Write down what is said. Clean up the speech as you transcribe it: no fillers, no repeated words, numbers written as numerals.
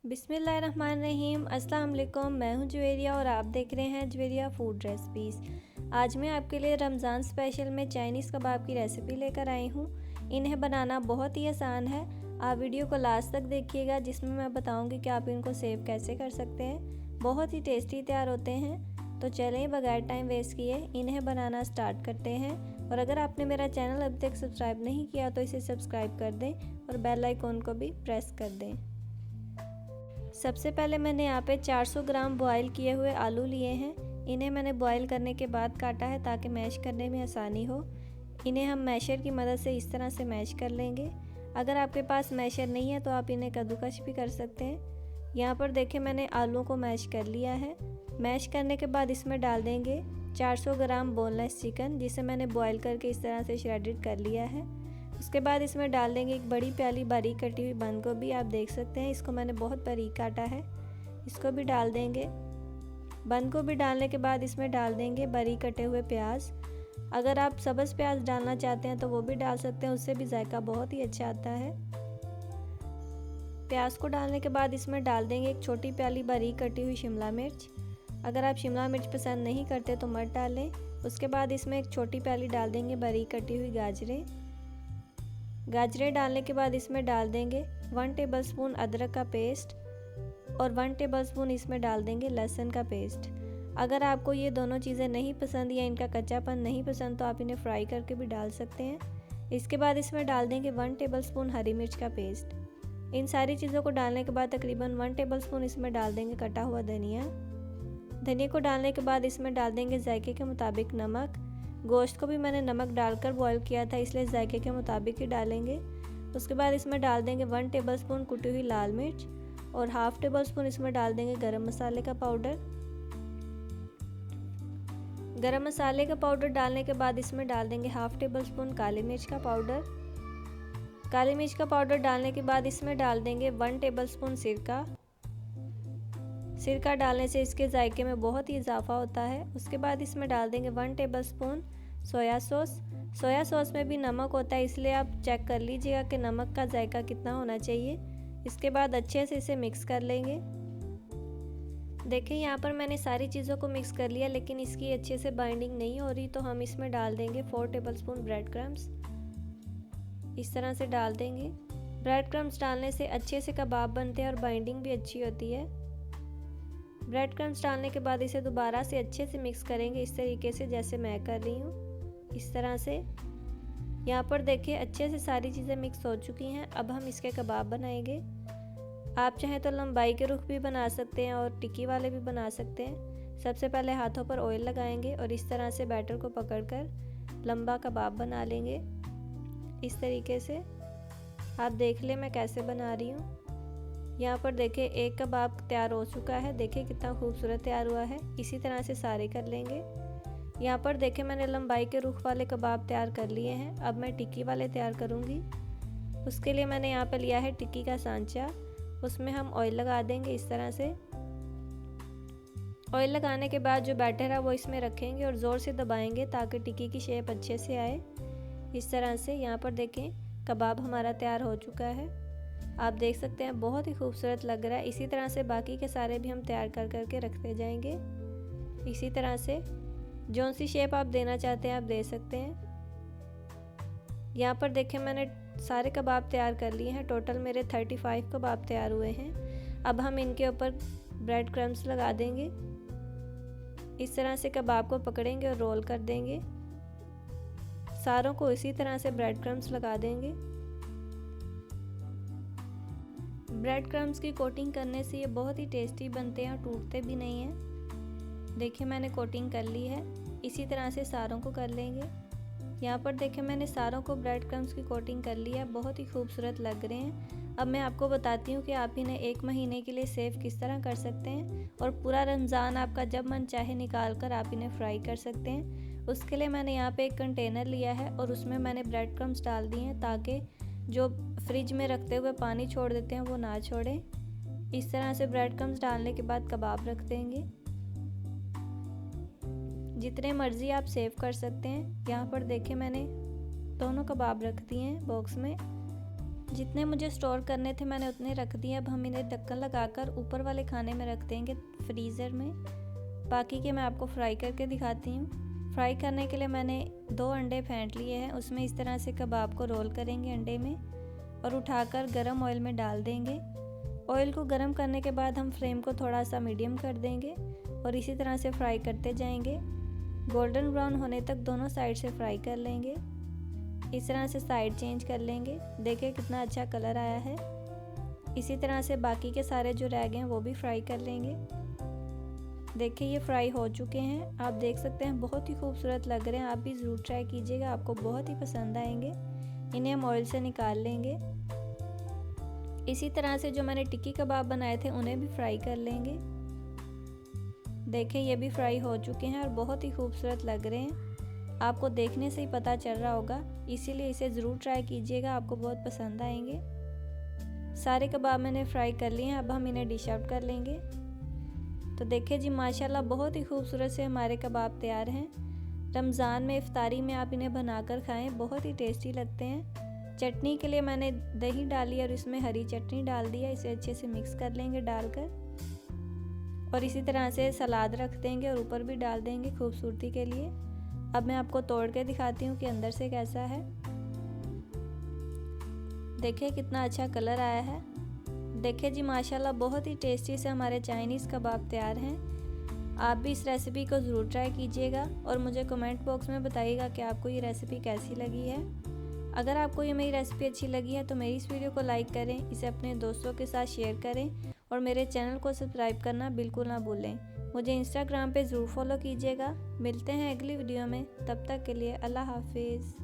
बिस्मिल्लाहिर्रहमानिर्रहीम। अस्सलाम वालेकुम। मैं हूं जुवेरिया और आप देख रहे हैं जुवेरिया फूड रेसिपीज़। आज मैं आपके लिए रमज़ान स्पेशल में चाइनीज़ कबाब की रेसिपी लेकर आई हूं। इन्हें बनाना बहुत ही आसान है। आप वीडियो को लास्ट तक देखिएगा, जिसमें मैं बताऊंगी कि आप इनको सेव कैसे कर सकते हैं। बहुत ही टेस्टी तैयार होते हैं। तो चलें बगैर टाइम वेस्ट किए इन्हें बनाना स्टार्ट करते हैं। और अगर आपने मेरा चैनल अभी तक सब्सक्राइब नहीं किया तो इसे सब्सक्राइब कर दें और बेल आइकॉन को भी प्रेस कर दें। सबसे पहले मैंने यहाँ पे 400 ग्राम बॉईल किए हुए आलू लिए हैं। इन्हें मैंने बॉईल करने के बाद काटा है ताकि मैश करने में आसानी हो। इन्हें हम मैशर की मदद से इस तरह से मैश कर लेंगे। अगर आपके पास मैशर नहीं है तो आप इन्हें कद्दूकश भी कर सकते हैं। यहाँ पर देखें मैंने आलू को मैश कर लिया है। मैश करने के बाद इसमें डाल देंगे 400 ग्राम बोनलेस चिकन, जिसे मैंने बॉईल करके इस तरह से श्रेडेड कर लिया है। उसके बाद इसमें डाल देंगे एक बड़ी प्याली बारीक कटी हुई बंद गोभी। आप देख सकते हैं इसको मैंने बहुत बारीक काटा है। इसको भी डाल देंगे। बंद गोभी डालने के बाद इसमें डाल देंगे बारीक कटे हुए प्याज। अगर आप सब्ज़ प्याज डालना चाहते हैं तो वो भी डाल सकते हैं, उससे भी जायका बहुत ही अच्छा आता है। प्याज को डालने के बाद इसमें डाल देंगे एक छोटी प्याली बारीक कटी हुई शिमला मिर्च। अगर आप शिमला मिर्च पसंद नहीं करते तो मत डालें। उसके बाद इसमें एक छोटी प्याली डाल देंगे बारीक कटी हुई गाजरें डालने के बाद इसमें डाल देंगे 1 टेबलस्पून अदरक का पेस्ट और 1 टेबलस्पून इसमें डाल देंगे लहसुन का पेस्ट। अगर आपको ये दोनों चीज़ें नहीं पसंद या इनका कच्चापन नहीं पसंद तो आप इन्हें फ्राई करके भी डाल सकते हैं। इसके बाद इसमें डाल देंगे 1 टेबलस्पून हरी मिर्च का पेस्ट। इन सारी चीज़ों को डालने के बाद तकरीबन 1 टेबलस्पून इसमें डाल देंगे कटा हुआ धनिया को डालने के बाद इसमें डाल देंगे जायके के मुताबिक नमक। गोश्त को भी मैंने नमक डालकर बॉईल किया था, इसलिए जायके के मुताबिक ही डालेंगे। उसके बाद इसमें डाल देंगे 1 टेबलस्पून कुटी हुई लाल मिर्च और हाफ़ टेबलस्पून इसमें डाल देंगे गरम मसाले का पाउडर। गरम मसाले का पाउडर डालने के बाद इसमें डाल देंगे हाफ़ टेबलस्पून काली मिर्च का पाउडर। काली मिर्च का पाउडर डालने के बाद इसमें डाल देंगे 1 टेबलस्पून सिरका डालने से इसके जायके में बहुत ही इजाफा होता है। उसके बाद इसमें डाल देंगे 1 टेबलस्पून सोया सॉस में भी नमक होता है, इसलिए आप चेक कर लीजिएगा कि नमक का जायका कितना होना चाहिए। इसके बाद अच्छे से इसे मिक्स कर लेंगे। देखिए यहाँ पर मैंने सारी चीज़ों को मिक्स कर लिया, लेकिन इसकी अच्छे से बाइंडिंग नहीं हो रही, तो हम इसमें डाल देंगे 4 टेबलस्पून ब्रेड क्रम्स। इस तरह से डाल देंगे। ब्रेड क्रम्स डालने से अच्छे से कबाब बनते हैं और बाइंडिंग भी अच्छी होती है। ब्रेड क्रम्स डालने के बाद इसे दोबारा से अच्छे से मिक्स करेंगे, इस तरीके से जैसे मैं कर रही हूँ। इस तरह से यहाँ पर देखिए अच्छे से सारी चीज़ें मिक्स हो चुकी हैं। अब हम इसके कबाब बनाएंगे। आप चाहें तो लंबाई के रुख भी बना सकते हैं और टिक्की वाले भी बना सकते हैं। सबसे पहले हाथों पर ऑयल लगाएंगे और इस तरह से बैटर को पकड़कर लंबा कबाब बना लेंगे। इस तरीके से आप देख लें मैं कैसे बना रही हूँ। यहाँ पर देखिए एक कबाब तैयार हो चुका है। देखिए कितना खूबसूरत तैयार हुआ है। इसी तरह से सारे कर लेंगे। यहाँ पर देखिए मैंने लंबाई के रुख वाले कबाब तैयार कर लिए हैं। अब मैं टिक्की वाले तैयार करूँगी। उसके लिए मैंने यहाँ पर लिया है टिक्की का सांचा। उसमें हम ऑयल लगा देंगे इस तरह से। ऑयल लगाने के बाद जो बैटर है वो इसमें रखेंगे और ज़ोर से दबाएंगे ताकि टिक्की की शेप अच्छे से आए। इस तरह से यहाँ पर देखें कबाब हमारा तैयार हो चुका है। आप देख सकते हैं बहुत ही खूबसूरत लग रहा है। इसी तरह से बाकी के सारे भी हम तैयार कर करके रखते जाएंगे। इसी तरह से जौन सी शेप आप देना चाहते हैं आप दे सकते हैं। यहाँ पर देखें मैंने सारे कबाब तैयार कर लिए हैं। टोटल मेरे 35 कबाब तैयार हुए हैं। अब हम इनके ऊपर ब्रेड क्रम्स लगा देंगे। इस तरह से कबाब को पकड़ेंगे और रोल कर देंगे। सारों को इसी तरह से ब्रेड क्रम्स लगा देंगे। ब्रेड क्रम्स की कोटिंग करने से ये बहुत ही टेस्टी बनते हैं और टूटते भी नहीं हैं। देखिए मैंने कोटिंग कर ली है। इसी तरह से सारों को कर लेंगे। यहाँ पर देखिए मैंने सारों को ब्रेड क्रम्स की कोटिंग कर ली है। बहुत ही खूबसूरत लग रहे हैं। अब मैं आपको बताती हूँ कि आप इन्हें 1 महीने के लिए सेव किस तरह कर सकते हैं और पूरा रमज़ान आपका जब मन चाहे निकाल कर आप इन्हें फ्राई कर सकते हैं। उसके लिए मैंने यहाँ पे एक कंटेनर लिया है और उसमें मैंने ब्रेड क्रम्स डाल दिए हैं ताकि जो फ्रिज में रखते हुए पानी छोड़ देते हैं वो ना छोड़ें। इस तरह से ब्रेड क्रम्स डालने के बाद कबाब रख देंगे। जितने मर्ज़ी आप सेव कर सकते हैं। यहाँ पर देखें मैंने दोनों कबाब रख दिए हैं बॉक्स में। जितने मुझे स्टोर करने थे मैंने उतने रख दिए। अब हम इन्हें ढक्कन लगाकर ऊपर वाले खाने में रख देंगे फ्रीज़र में। बाकी के मैं आपको फ्राई करके दिखाती हूँ। फ्राई करने के लिए मैंने 2 अंडे फेंट लिए हैं। उसमें इस तरह से कबाब को रोल करेंगे अंडे में और उठाकर गरम ऑयल में डाल देंगे। ऑयल को गरम करने के बाद हम फ्लेम को थोड़ा सा मीडियम कर देंगे और इसी तरह से फ्राई करते जाएंगे। गोल्डन ब्राउन होने तक दोनों साइड से फ्राई कर लेंगे। इस तरह से साइड चेंज कर लेंगे। देखिए कितना अच्छा कलर आया है। इसी तरह से बाकी के सारे जो रह गए हैं वो भी फ्राई कर लेंगे। देखिए ये फ्राई हो चुके हैं। आप देख सकते हैं बहुत ही खूबसूरत लग रहे हैं। आप भी ज़रूर ट्राई कीजिएगा, आपको बहुत ही पसंद आएंगे। इन्हें हम ऑयल से निकाल लेंगे। इसी तरह से जो मैंने टिक्की कबाब बनाए थे उन्हें भी फ्राई कर लेंगे। देखें ये भी फ्राई हो चुके हैं और बहुत ही खूबसूरत लग रहे हैं। आपको देखने से ही पता चल रहा होगा, इसीलिए इसे ज़रूर ट्राई कीजिएगा, आपको बहुत पसंद आएंगे। सारे कबाब मैंने फ्राई कर लिए हैं। अब हम इन्हें डिश आउट कर लेंगे। तो देखिए जी माशाल्लाह बहुत ही खूबसूरत से हमारे कबाब तैयार हैं। रमज़ान में इफ्तारी में आप इन्हें बनाकर खाएं, बहुत ही टेस्टी लगते हैं। चटनी के लिए मैंने दही डाली और इसमें हरी चटनी डाल दी है। इसे अच्छे से मिक्स कर लेंगे डालकर और इसी तरह से सलाद रख देंगे और ऊपर भी डाल देंगे खूबसूरती के लिए। अब मैं आपको तोड़ के दिखाती हूँ कि अंदर से कैसा है। देखिए कितना अच्छा कलर आया है। देखिए जी माशाल्लाह बहुत ही टेस्टी से हमारे चाइनीज़ कबाब तैयार हैं। आप भी इस रेसिपी को ज़रूर ट्राई कीजिएगा और मुझे कमेंट बॉक्स में बताइएगा कि आपको ये रेसिपी कैसी लगी है। अगर आपको ये मेरी रेसिपी अच्छी लगी है तो मेरी इस वीडियो को लाइक करें, इसे अपने दोस्तों के साथ शेयर करें और मेरे चैनल को सब्सक्राइब करना बिल्कुल ना भूलें। मुझे इंस्टाग्राम पे ज़रूर फॉलो कीजिएगा। मिलते हैं अगली वीडियो में, तब तक के लिए अल्लाह हाफिज़।